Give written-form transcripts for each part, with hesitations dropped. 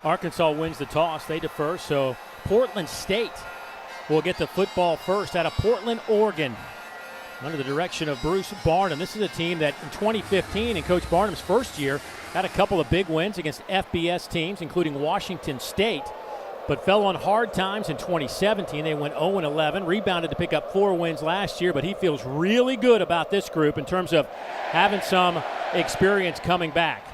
Arkansas wins the toss. They defer, so Portland State will get the football first out of Portland, Oregon, under the direction of Bruce Barnum. This is a team that in 2015, in Coach Barnum's first year, had a couple of big wins against FBS teams, including Washington State, but fell on hard times in 2017. They went 0-11, rebounded to pick up 4 wins last year, but he feels really good about this group in terms of having some experience coming back.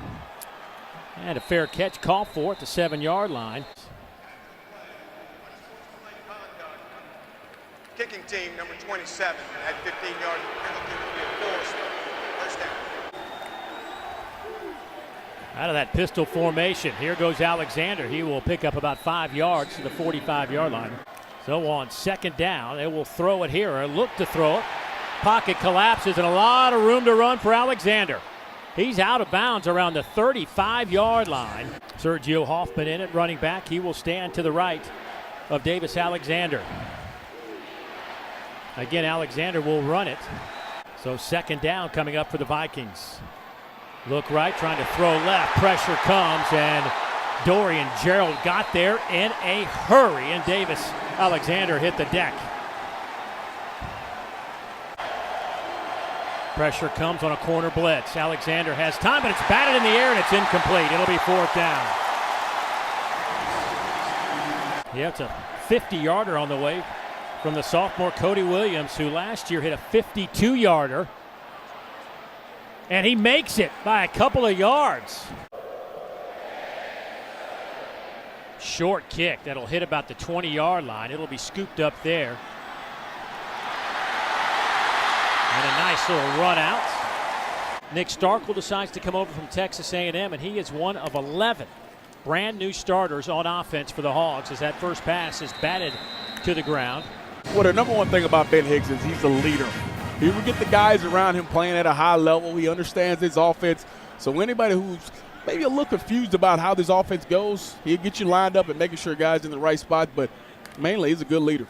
And a fair catch called for at the 7-yard line. Kicking team, number 27, had 15 yards of penalty to be enforced. First down. Out of that pistol formation, here goes Alexander. He will pick up about 5 yards to the 45-yard line. So on second down, they will throw it here, or look to throw it. Pocket collapses and a lot of room to run for Alexander. He's out of bounds around the 35-yard line. Sergio Hoffman in at running back. He will stand to the right of Davis Alexander. Again, Alexander will run it. So second down coming up for the Vikings. Look right, trying to throw left. Pressure comes, and Dorian Gerald got there in a hurry, and Davis Alexander hit the deck. Pressure comes on a corner blitz. Alexander has time, but it's batted in the air, and it's incomplete. It'll be fourth down. Yeah, it's a 50-yarder on the way from the sophomore Cody Williams, who last year hit a 52-yarder. And he makes it by a couple of yards. Short kick that'll hit about the 20-yard line. It'll be scooped up there. And a nice little run out. Nick Starkel decides to come over from Texas A&M, and he is one of 11 brand new starters on offense for the Hogs as that first pass is batted to the ground. Well, the number one thing about Ben Hicks is he's a leader. He will get the guys around him playing at a high level. He understands his offense. So anybody who's maybe a little confused about how this offense goes, he'll get you lined up and making sure guys in the right spot. But mainly, he's a good leader.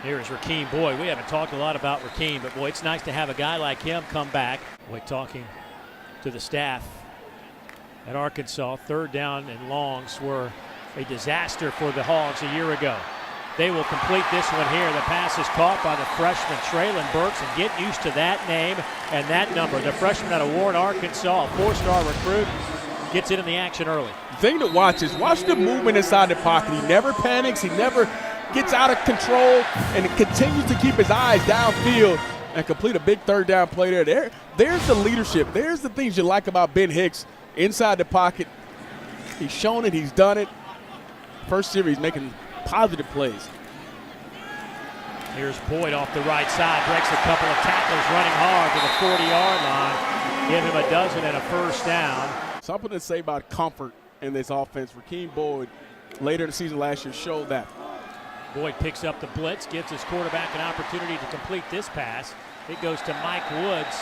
Here's Rakeem Boyd. We haven't talked a lot about Rakeem, but boy, it's nice to have a guy like him come back. Boy, talking to the staff at Arkansas, third down and longs were a disaster for the Hogs a year ago. They will complete this one here. The pass is caught by the freshman Traylon Burks, and get used to that name and that number. The freshman out of Warren, Arkansas, a 4-star recruit, gets in the action early. The thing to watch is watch the movement inside the pocket. He never panics. He never gets out of control, and continues to keep his eyes downfield and complete a big third down play there. There's the leadership. There's the things you like about Ben Hicks inside the pocket. He's shown it. He's done it. First series making positive plays. Here's Boyd off the right side, breaks a couple of tackles, running hard to the 40-yard line. Give him a dozen and a first down. Something to say about comfort in this offense. Rakeem Boyd, later in the season last year, showed that. Boyd picks up the blitz, gives his quarterback an opportunity to complete this pass. It goes to Mike Woods.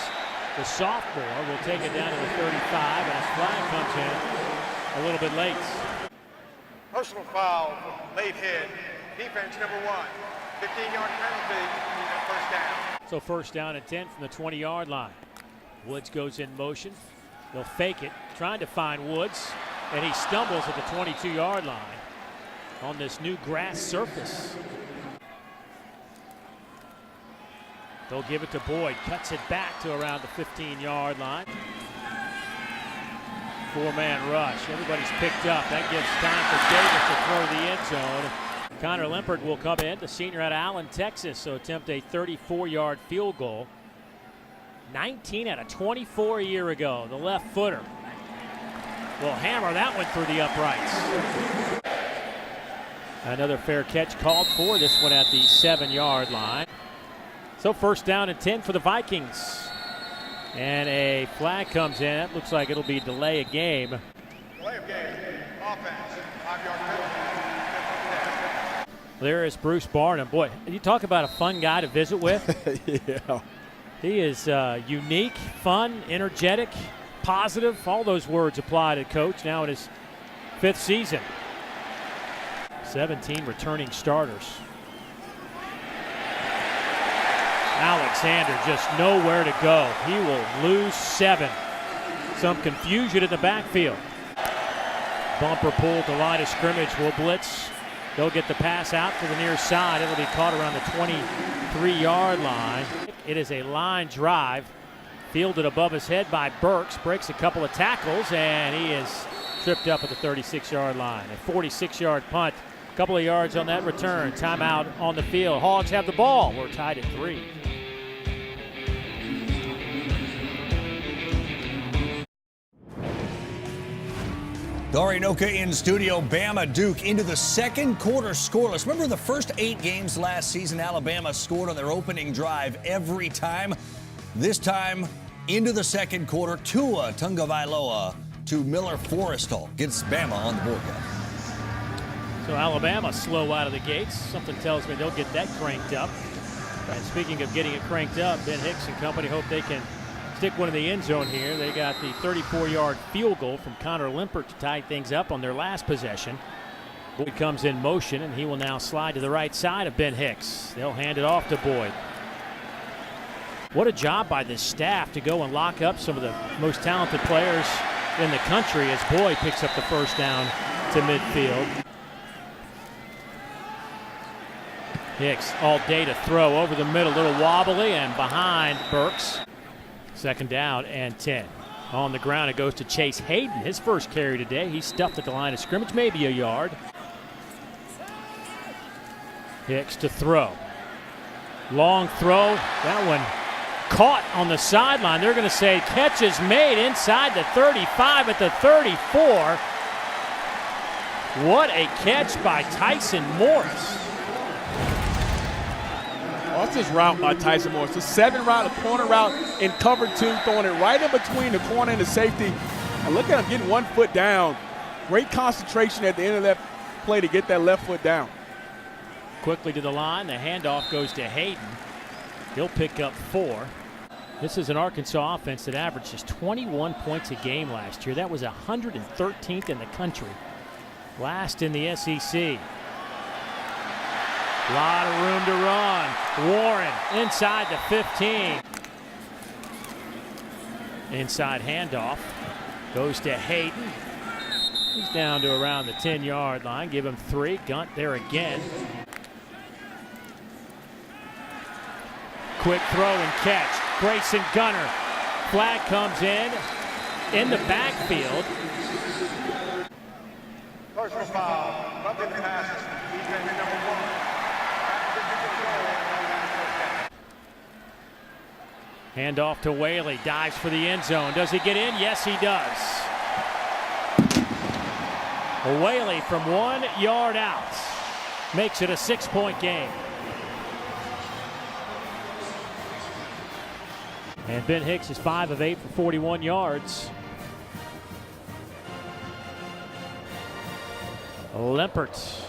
The sophomore will take it down to the 35, and a flag comes in a little bit late. Personal foul, late hit. Defense number 1. 15-yard penalty, and first down. So first down and 10 from the 20-yard line. Woods goes in motion. They'll fake it, trying to find Woods, and he stumbles at the 22-yard line on this new grass surface. They'll give it to Boyd, cuts it back to around the 15-yard line. 4-man rush. Everybody's picked up. That gives time for Davis to throw the end zone. Connor Limpert will come in, the senior out of Allen, Texas, so attempt a 34-yard field goal. 19 out of 24 a year ago. The left footer will hammer that one through the uprights. Another fair catch called for, this one at the 7-yard line. So first down and 10 for the Vikings. And a flag comes in. It looks like it'll be delay of game. Delay of game. Offense. 5-yard penalty. There is Bruce Barnum. Boy, you talk about a fun guy to visit with. Yeah. He is unique, fun, energetic, positive. All those words apply to Coach now in his 5th season. 17 returning starters. Alexander just nowhere to go. He will lose 7. Some confusion in the backfield. Bumper pull to line of scrimmage. Will blitz. They'll get the pass out to the near side. It'll be caught around the 23-yard line. It is a line drive. Fielded above his head by Burks. Breaks a couple of tackles, and he is tripped up at the 36-yard line. A 46-yard punt. A couple of yards on that return. Timeout on the field. Hogs have the ball. We're tied at 3. Dari Noka in studio. Bama Duke into the second quarter scoreless. Remember the first 8 games last season, Alabama scored on their opening drive every time. This time into the second quarter, Tua Tagovailoa to Miller Forrestal gets Bama on the board. So Alabama slow out of the gates. Something tells me they'll get that cranked up. And speaking of getting it cranked up, Ben Hicks and company hope they can stick one in the end zone here. They got the 34-yard field goal from Connor Limpert to tie things up on their last possession. Boyd comes in motion, and he will now slide to the right side of Ben Hicks. They'll hand it off to Boyd. What a job by this staff to go and lock up some of the most talented players in the country as Boyd picks up the first down to midfield. Hicks all day to throw over the middle, a little wobbly and behind Burks. Second down and 10. On the ground, it goes to Chase Hayden. His first carry today. He's stuffed at the line of scrimmage, maybe a yard. Hicks to throw. Long throw. That one caught on the sideline. They're going to say catch is made inside the 35 at the 34. What a catch by Tyson Morris. What's this route by Tyson Morris? The 7 route, a corner route in cover 2, throwing it right in between the corner and the safety. And look at him getting 1 foot down. Great concentration at the end of that play to get that left foot down. Quickly to the line. The handoff goes to Hayden. He'll pick up 4. This is an Arkansas offense that averaged just 21 points a game last year. That was 113th in the country. Last in the SEC. A lot of room to run. Warren inside the 15. Inside handoff. Goes to Hayden. He's down to around the 10-yard line. Give him 3. Gunt there again. Quick throw and catch. Grayson Gunner. Flag comes in the backfield. Personal foul. Bumping the passes. Defense number 1. Handoff to Whaley, dives for the end zone. Does he get in? Yes, he does. Whaley from 1 yard out makes it a 6-point game. And Ben Hicks is 5 of 8 for 41 yards. Limpert.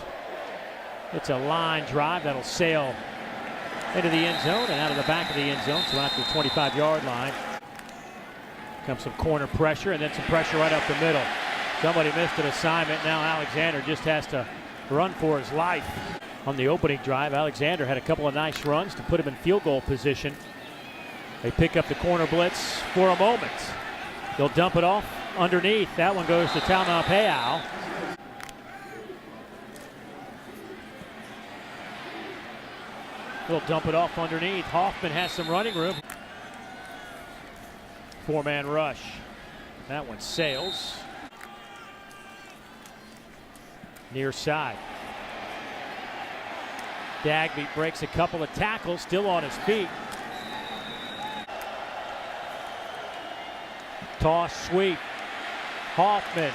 It's a line drive that'll sail into the end zone and out of the back of the end zone, so after the 25-yard line. Comes some corner pressure and then some pressure right up the middle. Somebody missed an assignment. Now Alexander just has to run for his life. On the opening drive, Alexander had a couple of nice runs to put him in field goal position. They pick up the corner blitz for a moment. They'll dump it off underneath. That one goes to Taumapeu. They'll dump it off underneath. Hoffman has some running room. 4-man rush. That one sails. Near side. Dagby breaks a couple of tackles, still on his feet. Toss sweep. Hoffman.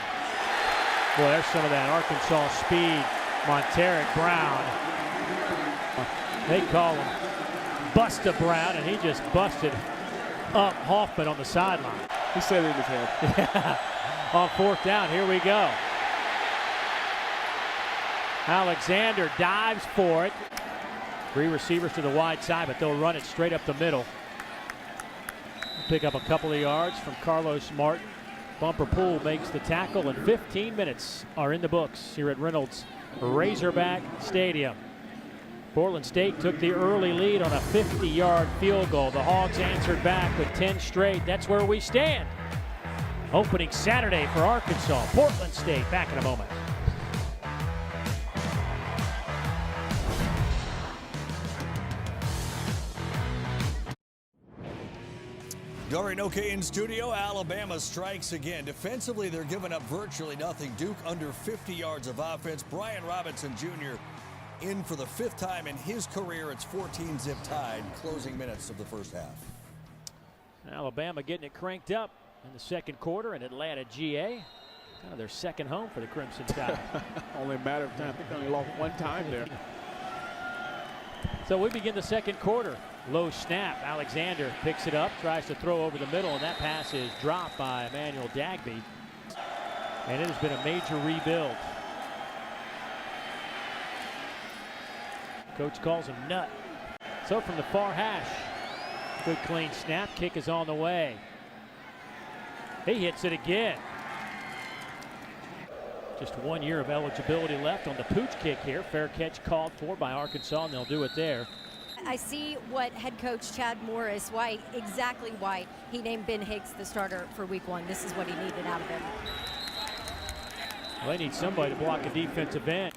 Boy, there's some of that Arkansas speed. Monteric Brown. They call him Busta Brown, and he just busted up Hoffman on the sideline. He said it in his head. On 4th down, here we go. Alexander dives for it. 3 receivers to the wide side, but they'll run it straight up the middle. Pick up a couple of yards from Carlos Martin. Bumper Pool makes the tackle, and 15 minutes are in the books here at Reynolds Razorback Stadium. Portland State took the early lead on a 50-yard field goal. The Hogs answered back with 10 straight. That's where we stand. Opening Saturday for Arkansas, Portland State. Back in a moment. Dorinoka in studio. Alabama strikes again. Defensively, they're giving up virtually nothing. Duke under 50 yards of offense. Brian Robinson Jr. in for the 5th time in his career. It's 14-zip tied. Closing minutes of the first half. Alabama getting it cranked up in the second quarter in Atlanta, GA. Kind of their second home for the Crimson Tide. Only a matter of time. I think they only lost one time there. So we begin the second quarter. Low snap. Alexander picks it up, tries to throw over the middle, and that pass is dropped by Emmanuel Dagby. And it has been a major rebuild. Coach calls him nut. So from the far hash, good clean snap. Kick is on the way. He hits it again. Just 1 year of eligibility left on the pooch kick here. Fair catch called for by Arkansas, and they'll do it there. I see what head coach Chad Morris, exactly why he named Ben Hicks the starter for week 1. This is what he needed out of him. Well, they need somebody to block a defensive end.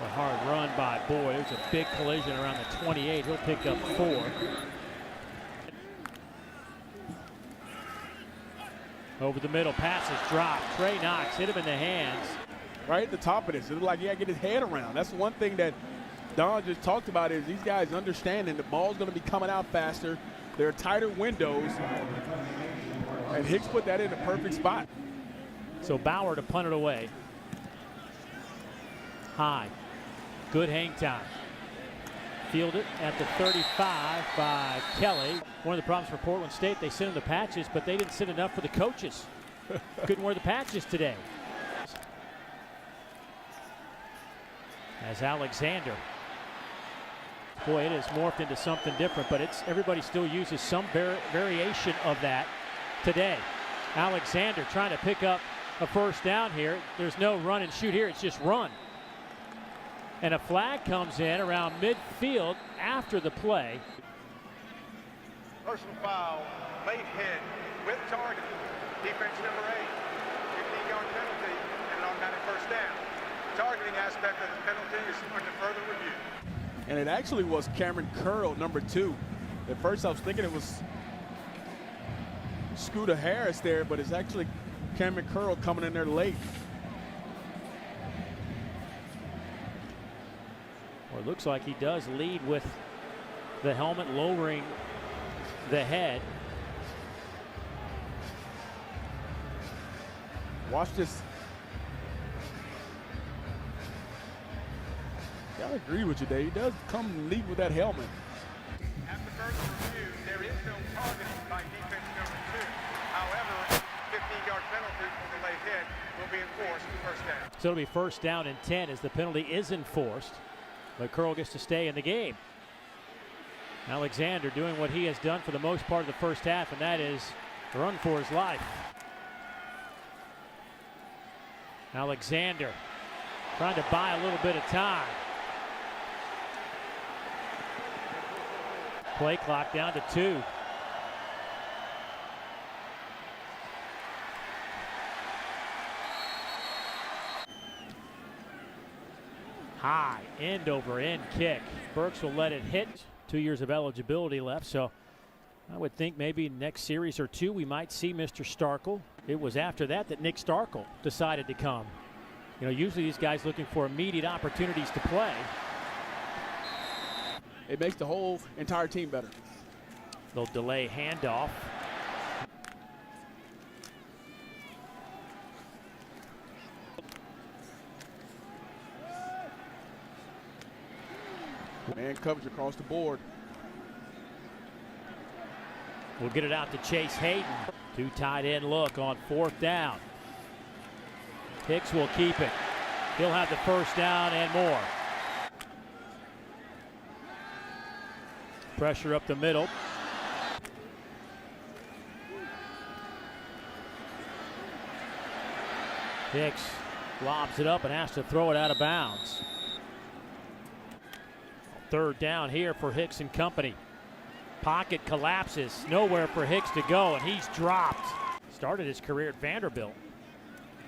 A hard run by Boyd. There's a big collision around the 28. He'll pick up 4. Over the middle, pass is dropped. Trey Knox hit him in the hands. Right at the top of this, it looked like he had to get his head around. That's one thing that Don just talked about is these guys understanding the ball's going to be coming out faster. There are tighter windows, and Hicks put that in the perfect spot. So Bauer to punt it away. High. Good hang time. Fielded at the 35 by Kelly. One of the problems for Portland State, they sent him the patches, but they didn't send enough for the coaches. Couldn't wear the patches today. As Alexander. Boy, it has morphed into something different, but everybody still uses some variation of that today. Alexander trying to pick up a first down here. There's no run and shoot here, it's just run. And a flag comes in around midfield after the play. Personal foul, late hit with target. Defense number 8, 15-yard penalty, and an automatic first down. Targeting aspect of the penalty is under further review. And it actually was Cameron Curl, number 2. At first I was thinking it was Scooter Harris there, but it's actually Cameron Curl coming in there late. Well, it looks like he does lead with the helmet lowering the head. Watch this. I agree with you, Dave. He does come and lead with that helmet. After further review, there is no targeting by defense number 2. However, 15-yard penalty for the late hit will be enforced first down. So it'll be first down and 10 as the penalty is enforced. But Curl gets to stay in the game. Alexander doing what he has done for the most part of the first half, and that is run for his life. Alexander trying to buy a little bit of time. Play clock down to 2. High end over end kick. Burks will let it hit. 2 years of eligibility left, so I would think maybe next series or 2 we might see Mr. Starkel. It was after that Nick Starkel decided to come. You know, usually these guys looking for immediate opportunities to play. It makes the whole entire team better. They'll delay handoff. Man coverage across the board. We'll get it out to Chase Hayden. 2 tight end look on 4th down. Hicks will keep it. He'll have the first down and more. Pressure up the middle. Hicks lobs it up and has to throw it out of bounds. 3rd down here for Hicks and company. Pocket collapses, nowhere for Hicks to go, and he's dropped. Started his career at Vanderbilt,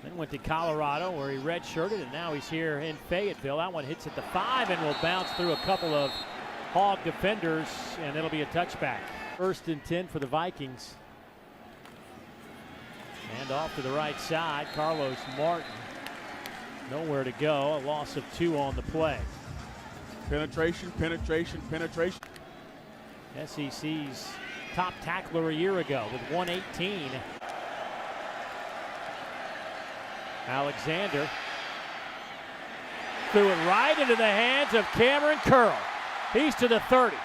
then went to Colorado where he redshirted, and now he's here in Fayetteville. That one hits at the 5 and will bounce through a couple of Hog defenders, and it'll be a touchback. 1st and 10 for the Vikings. And off to the right side, Carlos Martin. Nowhere to go, a loss of 2 on the play. Penetration, penetration, penetration. SEC's top tackler a year ago with 118. Alexander threw it right into the hands of Cameron Curl. He's to the 30.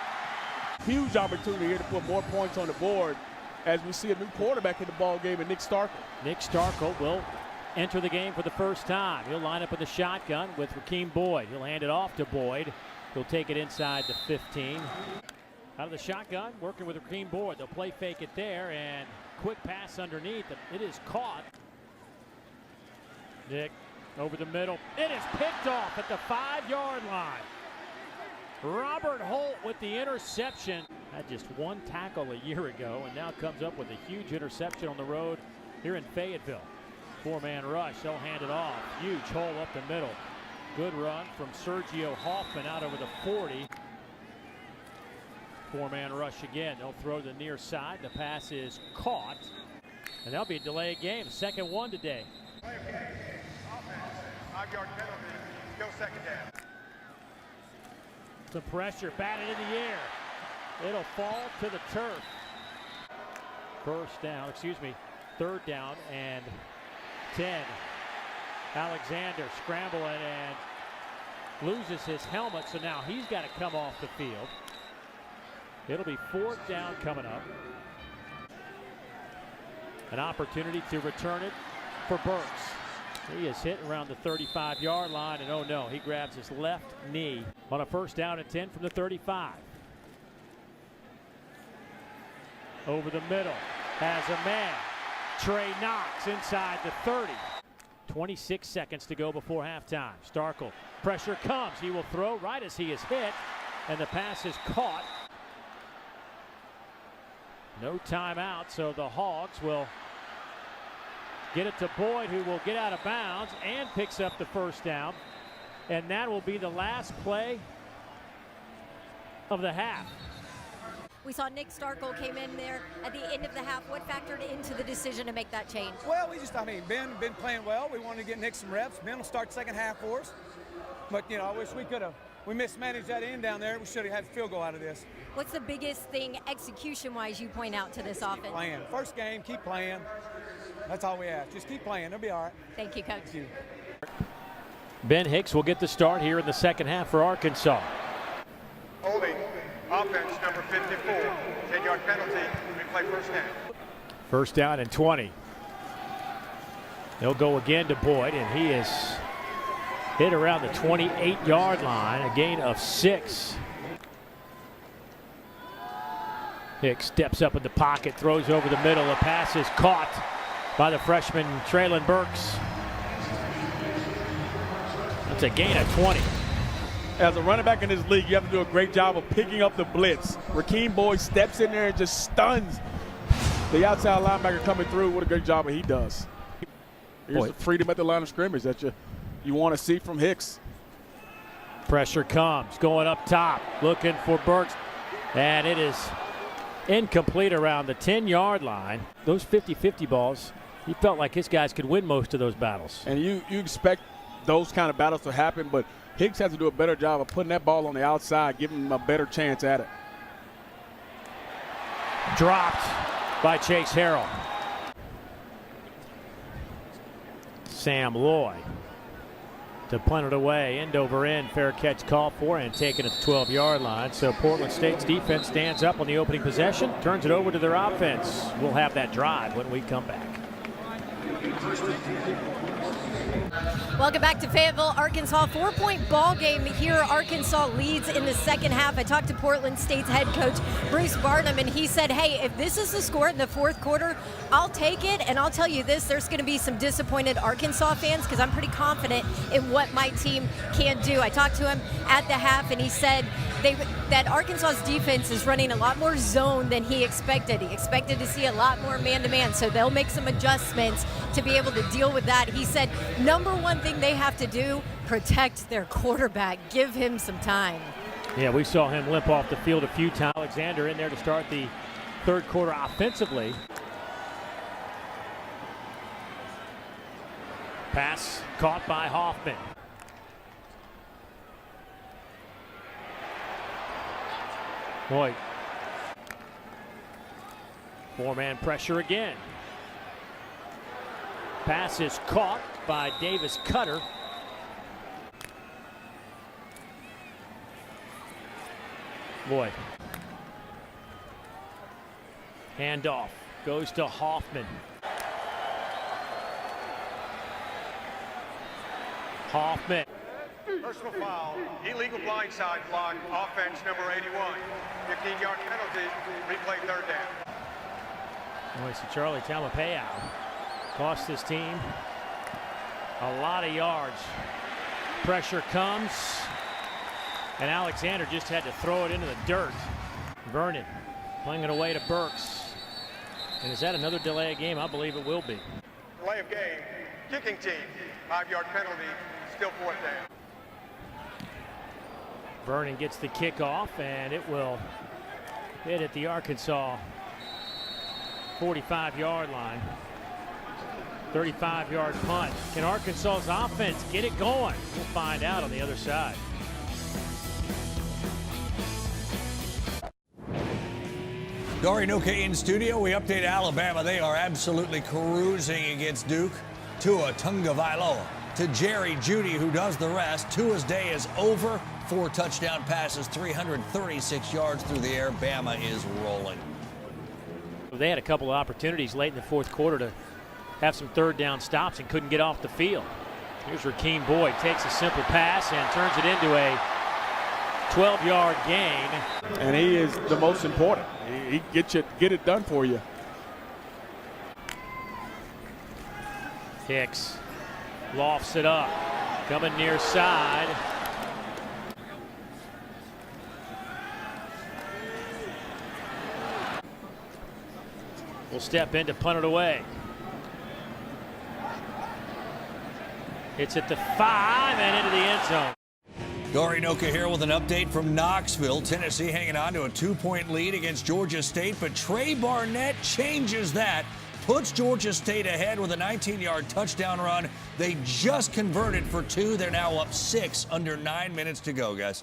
Huge opportunity here to put more points on the board as we see a new quarterback in the ball game in Nick Starkel. Nick Starkel will enter the game for the first time. He'll line up with the shotgun with Rakeem Boyd. He'll hand it off to Boyd. He'll take it inside the 15. Out of the shotgun, working with Rakeem Boyd. They'll play fake it there, and quick pass underneath. It is caught. Nick over the middle. It is picked off at the 5-yard line. Robert Holt with the interception. Had just 1 tackle a year ago, and now comes up with a huge interception on the road here in Fayetteville. 4-man rush. They'll hand it off. Huge hole up the middle. Good run from Sergio Hoffman out over the 40. 4-man rush again. They'll throw to the near side. The pass is caught, and that'll be a delayed game. 2nd one today. Offense, 5-yard penalty, go 2nd down. Some pressure, batted in the air. It'll fall to the turf. 3rd down and 10. Alexander scrambling and loses his helmet, so now he's got to come off the field. It'll be 4th down coming up. An opportunity to return it for Burks. He is hit around the 35-yard line, and oh no, he grabs his left knee on a 1st down and 10 from the 35. Over the middle, has a man. Trey Knox inside the 30. 26 seconds to go before halftime. Starkel, pressure comes. He will throw right as he is hit, and the pass is caught. No timeout, so the Hogs will get it to Boyd, who will get out of bounds and picks up the 1st down. And that will be the last play of the half. We saw Nick Starkel came in there at the end of the half. What factored into the decision to make that change? Well, Ben been playing well. We wanted to get Nick some reps. Ben will start 2nd half for us. But, I wish we mismanaged that end down there. We should have had a field goal out of this. What's the biggest thing execution-wise you point out to this offense? Playing. First game, keep playing. That's all we ask. Just keep playing. It'll be all right. Thank you, Coach. Thank you. Ben Hicks will get the start here in the 2nd half for Arkansas. Holding, offense number 54, 10-yard penalty, replay 1st down. 1st down and 20. They'll go again to Boyd, and he is hit around the 28-yard line, a gain of 6. Hicks steps up in the pocket, throws over the middle. The pass is caught by the freshman Traylon Burks. That's a gain of 20. As a running back in this league, you have to do a great job of picking up the blitz. Rakeem Boyd steps in there and just stuns the outside linebacker coming through. What a great job he does. Here's the freedom at the line of scrimmage that you want to see from Hicks. Pressure comes, going up top, looking for Burks, and it is incomplete around the 10-yard line. Those 50-50 balls, he felt like his guys could win most of those battles. And you expect those kind of battles to happen, but Hicks has to do a better job of putting that ball on the outside, giving him a better chance at it. Dropped by Chase Harrell. Sam Loy to punt it away, end over end, fair catch call for, and taken at the 12-yard line. So Portland State's defense stands up on the opening possession, turns it over to their offense. We'll have that drive when we come back. Welcome back to Fayetteville, Arkansas. 4-point ball game here. Arkansas leads in the second half. I talked to Portland State's head coach, Bruce Barnum, and he said, hey, if this is the score in the fourth quarter, I'll take it. And I'll tell you this, there's going to be some disappointed Arkansas fans because I'm pretty confident in what my team can do. I talked to him at the half, and he said that Arkansas's defense is running a lot more zone than he expected. He expected to see a lot more man-to-man, so they'll make some adjustments to be able to deal with that. He said, number one thing they have to do, protect their quarterback. Give him some time. Yeah, we saw him limp off the field a few times. Alexander in there to start the third quarter offensively. Pass caught by Hoffman. Boyd. Four-man pressure again. Pass is caught by Davis Cutter. Boyd. Handoff goes to Hoffman. Hoffman. Personal foul, illegal blindside block, offense number 81. 15-yard penalty, replay third down. Boy, so Charlie Taumapeu cost this team a lot of yards. Pressure comes, and Alexander just had to throw it into the dirt. Vernon playing it away to Burks. And is that another delay of game? I believe it will be. Delay of game, kicking team, 5-yard penalty, still fourth down. Vernon gets the kickoff, and it will hit at the Arkansas 45-yard line. 35-yard punt. Can Arkansas's offense get it going? We'll find out on the other side. Dory Nuka in studio. We update Alabama. They are absolutely cruising against Duke. Tua Tagovailoa to Jerry Jeudy, who does the rest. Tua's day is over. 4 touchdown passes, 336 yards through the air. Bama is rolling. They had a couple of opportunities late in the fourth quarter to have some third down stops and couldn't get off the field. Here's Rakeem Boyd, takes a simple pass and turns it into a 12-yard gain. And he is the most important. He get it done for you. Hicks lofts it up, coming near side. Will step in to punt it away. It's at the 5 and into the end zone. Dory Noka here with an update from Knoxville. Tennessee hanging on to a 2-point lead against Georgia State, but Trey Barnett changes that, puts Georgia State ahead with a 19-yard touchdown run. They just converted for 2. They're now up 6 under 9 minutes to go, guys.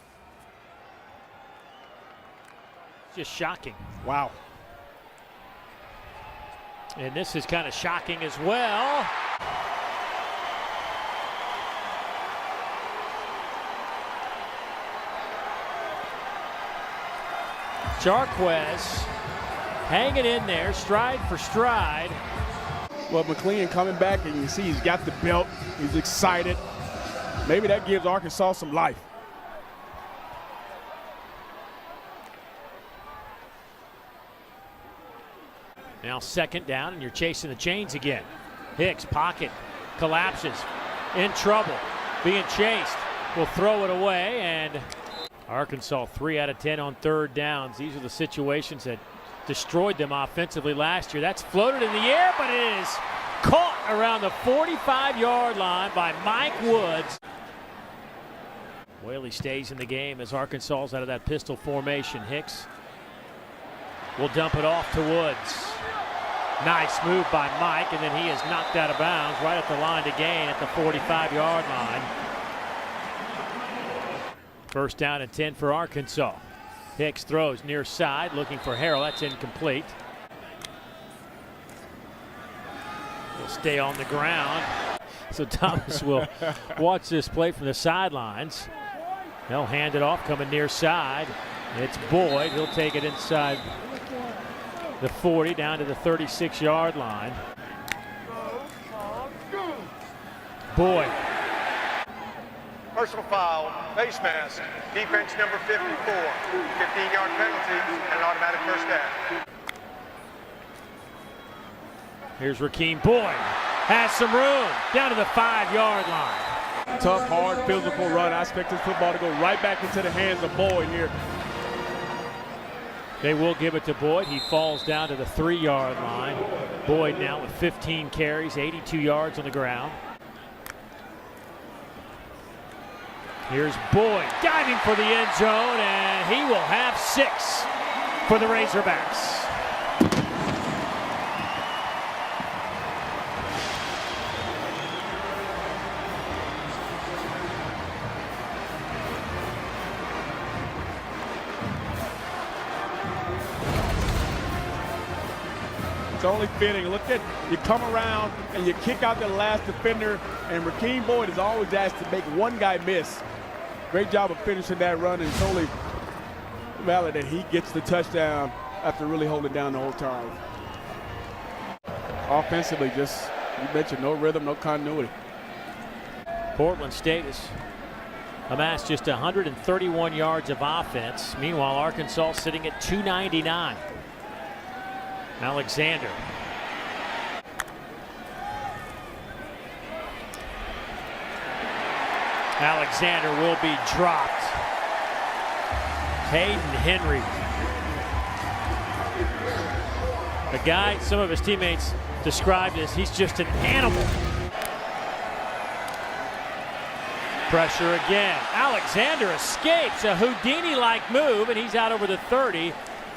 Just shocking. Wow. And this is kind of shocking as well. Jarquez hanging in there, stride for stride. Well, McLean coming back, and you see he's got the belt. He's excited. Maybe that gives Arkansas some life. Now second down, and you're chasing the chains again. Hicks, pocket, collapses, in trouble, being chased. Will throw it away, and Arkansas 3 out of 10 on third downs. These are the situations that destroyed them offensively last year. That's floated in the air, but it is caught around the 45-yard line by Mike Woods. Whaley stays in the game as Arkansas's out of that pistol formation. Hicks will dump it off to Woods. Nice move by Mike, and then he is knocked out of bounds right at the line to gain at the 45-yard line. First down and 10 for Arkansas. Hicks throws near side, looking for Harrell. That's incomplete. He'll stay on the ground. So Thomas will watch this play from the sidelines. They'll hand it off, coming near side. It's Boyd. He'll take it inside the 40 down to the 36-yard line. Boyd. Personal foul, face mask, defense number 54. 15-yard penalty and an automatic first down. Here's Rakeem Boyd. Has some room down to the 5-yard line. Tough, hard, physical run. I expect this football to go right back into the hands of Boyd here. They will give it to Boyd. He falls down to the 3-yard line. Boyd now with 15 carries, 82 yards on the ground. Here's Boyd diving for the end zone, and he will have 6 for the Razorbacks. It's only fitting. Look at, you come around and you kick out the last defender, and Rakeem Boyd is always asked to make one guy miss. Great job of finishing that run, and it's only valid that he gets the touchdown after really holding down the whole time. Offensively, just, you mentioned, no rhythm, no continuity. Portland State has amassed just 131 yards of offense. Meanwhile, Arkansas sitting at 299. Alexander. Alexander will be dropped. Hayden Henry. The guy some of his teammates described as he's just an animal. Pressure again. Alexander escapes a Houdini-like move, and he's out over the 30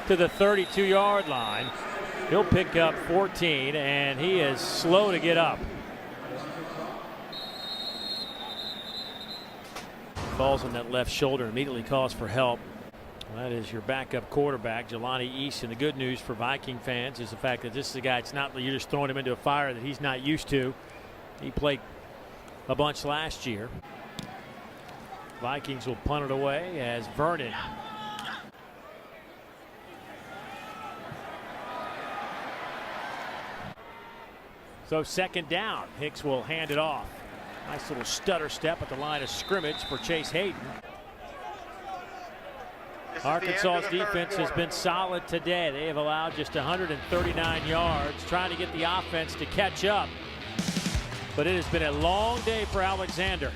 to the 32-yard line. He'll pick up 14, and he is slow to get up. Falls on that left shoulder, immediately calls for help. That is your backup quarterback, Jalani Eason. The good news for Viking fans is the fact that this is a guy, it's not you're just throwing him into a fire that he's not used to. He played a bunch last year. Vikings will punt it away as Vernon. So second down, Hicks will hand it off. Nice little stutter step at the line of scrimmage for Chase Hayden. Arkansas's defense has been solid today. They have allowed just 139 yards, trying to get the offense to catch up. But it has been a long day for Alexander.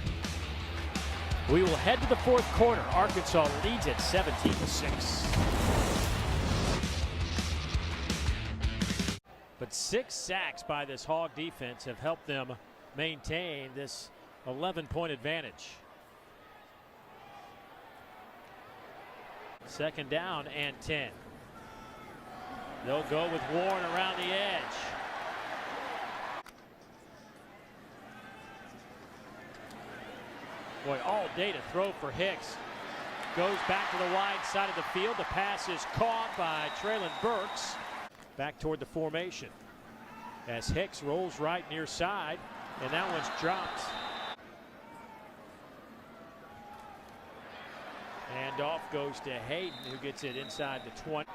We will head to the fourth quarter. Arkansas leads at 17-6. But 6 sacks by this Hog defense have helped them maintain this 11-point advantage. Second down and 10. They'll go with Warren around the edge. Boy, all day to throw for Hicks. Goes back to the wide side of the field. The pass is caught by Traylon Burks. Back toward the formation as Hicks rolls right near side, and that one's dropped. And off goes to Hayden, who gets it inside the 20.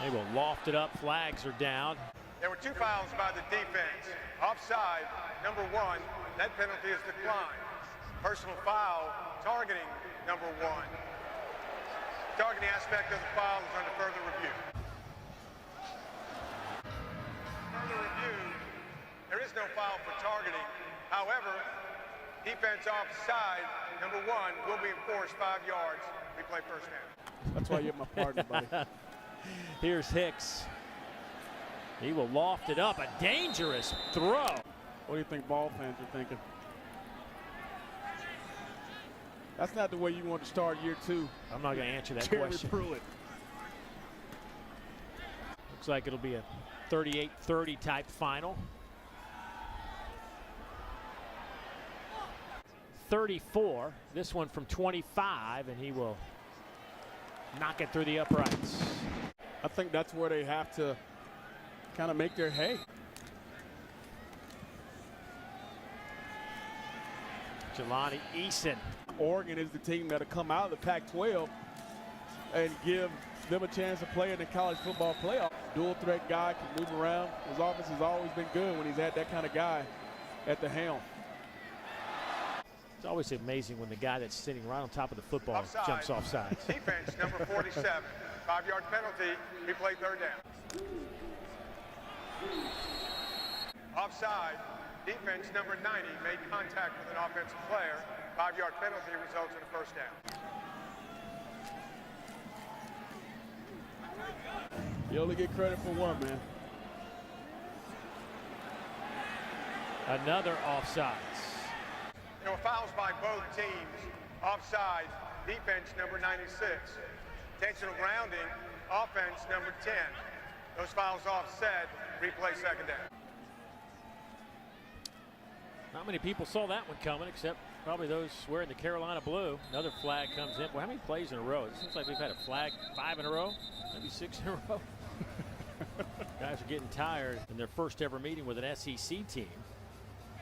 They will loft it up. Flags are down. There were 2 fouls by the defense. Offside, number 1. That penalty is declined. Personal foul, targeting number 1. Targeting aspect of the foul is under further review. Further review, there is no foul for targeting. However, defense offside, number 1, will be enforced 5 yards. We play first down. That's why you're my partner, buddy. Here's Hicks. He will loft it up. A dangerous throw. What do you think ball fans are thinking? That's not the way you want to start year 2. I'm not going to answer that Jeremy question. Pruitt. Looks like it'll be a 38-30 type final. 34. This one from 25, and he will knock it through the uprights. I think that's where they have to kind of make their hay. Jalani Eason. Oregon is the team that'll come out of the Pac-12 and give them a chance to play in the college football playoff. Dual threat guy, can move around. His offense has always been good when he's had that kind of guy at the helm. It's always amazing when the guy that's sitting right on top of the football Offside. jumps off sides. Defense number 47. 5-yard penalty. Replay third down. Offside. Defense number 90 made contact with an offensive player. 5-yard penalty results in a first down. You only get credit for one, man. Another offsides. There were fouls by both teams. Offside, defense number 96. Intentional grounding, offense number 10. Those fouls offset, replay second down. Not many people saw that one coming, except probably those wearing the Carolina blue. Another flag comes in. Well, how many plays in a row? It seems like we've had a flag 5 in a row, maybe 6 in a row. Guys are getting tired in their first ever meeting with an SEC team.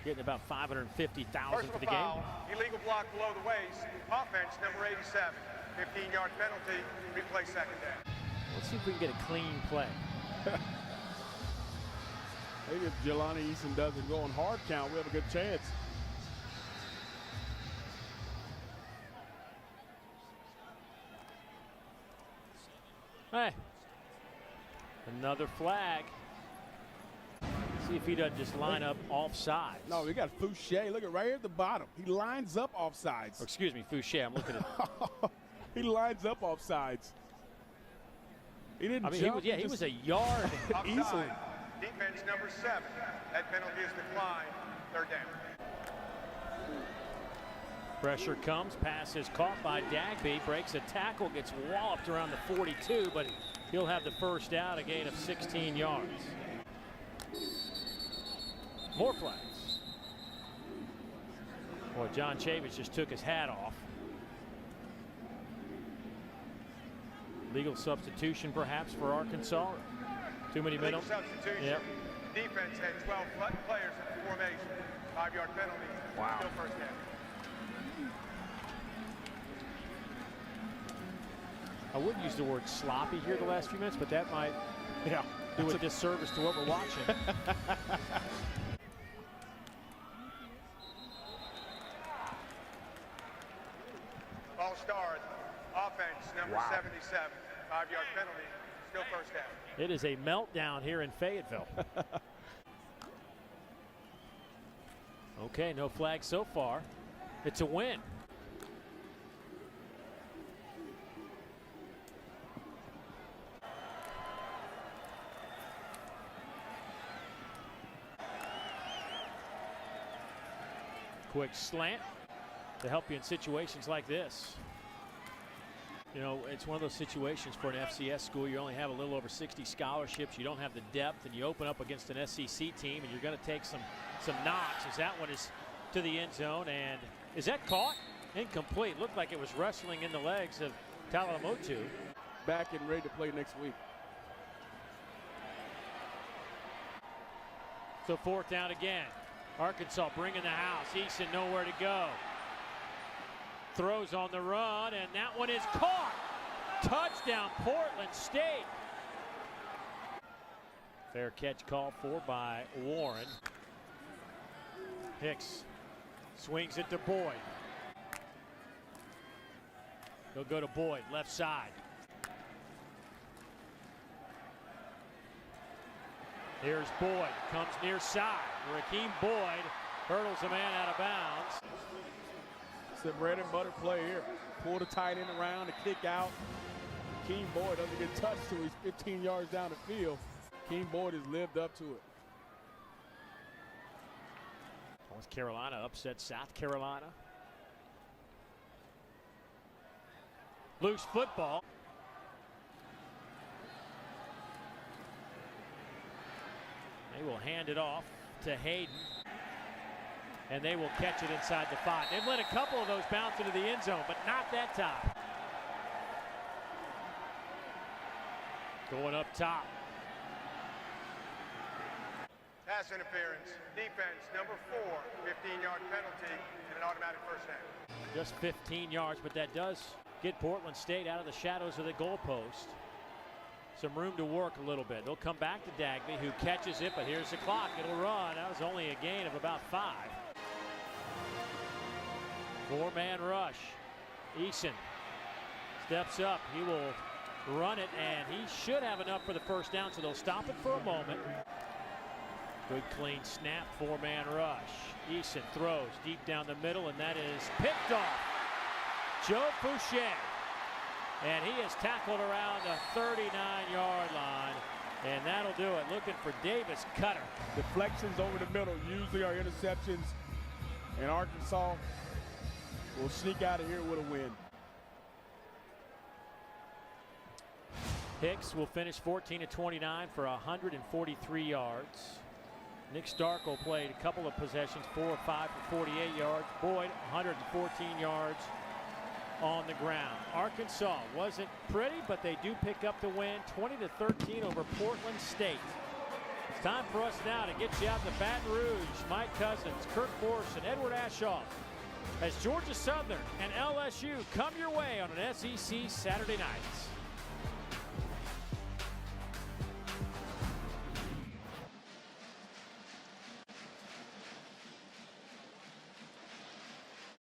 Getting about $550,000 for the game. Illegal block below the waist. Offense number 87. 15-yard penalty. Replay second down. Let's see if we can get a clean play. Maybe if Jalani Eason doesn't go on hard count, we have a good chance. Hey, another flag. See if he doesn't just line up offsides. No, we got Fouché. Look at right here at the bottom. He lines up offsides. Or excuse me, Fouché. I'm looking at. He lines up offsides. He didn't. I mean, jump, he was a yard. easily. Offside. Defense number 7. That penalty is declined. Third down. Pressure comes. Pass is caught by Dagby. Breaks a tackle. Gets walloped around the 42, but he'll have the first down. A gain of 16 yards. More flags. Boy, John Chavis just took his hat off. Legal substitution perhaps for Arkansas. Too many Legal minutes. substitution. Yep. Defense had 12 players in the formation. 5-yard penalty. Wow. Still first down. I wouldn't use the word sloppy here the last few minutes, but that might do a disservice to what we're watching. Ball started. Offense number 77. 5-yard penalty. Still first down. It is a meltdown here in Fayetteville. Okay, no flag so far. It's a win. Quick slant to help you in situations like this. You know, it's one of those situations for an FCS school. You only have a little over 60 scholarships. You don't have the depth, and you open up against an SEC team, and you're going to take some knocks. As that one is to the end zone, and is that caught? Incomplete. Looked like it was wrestling in the legs of Talamotu. Back and ready to play next week. So fourth down again. Arkansas bringing the house. Eason nowhere to go. Throws on the run, and that one is caught. Touchdown, Portland State. Fair catch called for by Warren. Hicks swings it to Boyd. He'll go to Boyd, left side. Here's Boyd, comes near side. Raheem Boyd hurdles a man out of bounds. It's the bread and butter play here. Pull the tight end around, the kick out. Keem Boyd doesn't get touched till he's 15 yards down the field. Keem Boyd has lived up to it. North Carolina upset South Carolina. Loose football. They will hand it off to Hayden, and they will catch it inside the 5. They've let a couple of those bounce into the end zone, but not that time. Going up top. Pass interference. Defense number 4. 15-yard penalty and an automatic first down. Just 15 yards, but that does get Portland State out of the shadows of the goalpost. some room to work a little bit. They'll come back to Dagby, who catches it, but here's the clock. It'll run. That was only a gain of about 5. 4-man rush. Eason steps up. He will run it, and he should have enough for the first down, so they'll stop it for a moment. Good clean snap, 4-man rush. Eason throws deep down the middle, and that is picked off. Joe Fouché. And he is tackled around the 39-yard line, and that'll do it. Looking for Davis Cutter. Deflections over the middle usually are interceptions, and Arkansas will sneak out of here with a win. Hicks will finish 14 of 29 for 143 yards. Nick Starkel played a couple of possessions, 4 or 5 for 48 yards. Boyd, 114 yards on the ground. Arkansas wasn't pretty, but they do pick up the win, 20-13 over Portland State. It's time for us now to get you out to Baton Rouge. Mike Cousins, Kirk Force, and Edward Ashoff as Georgia Southern and LSU come your way on an SEC Saturday night.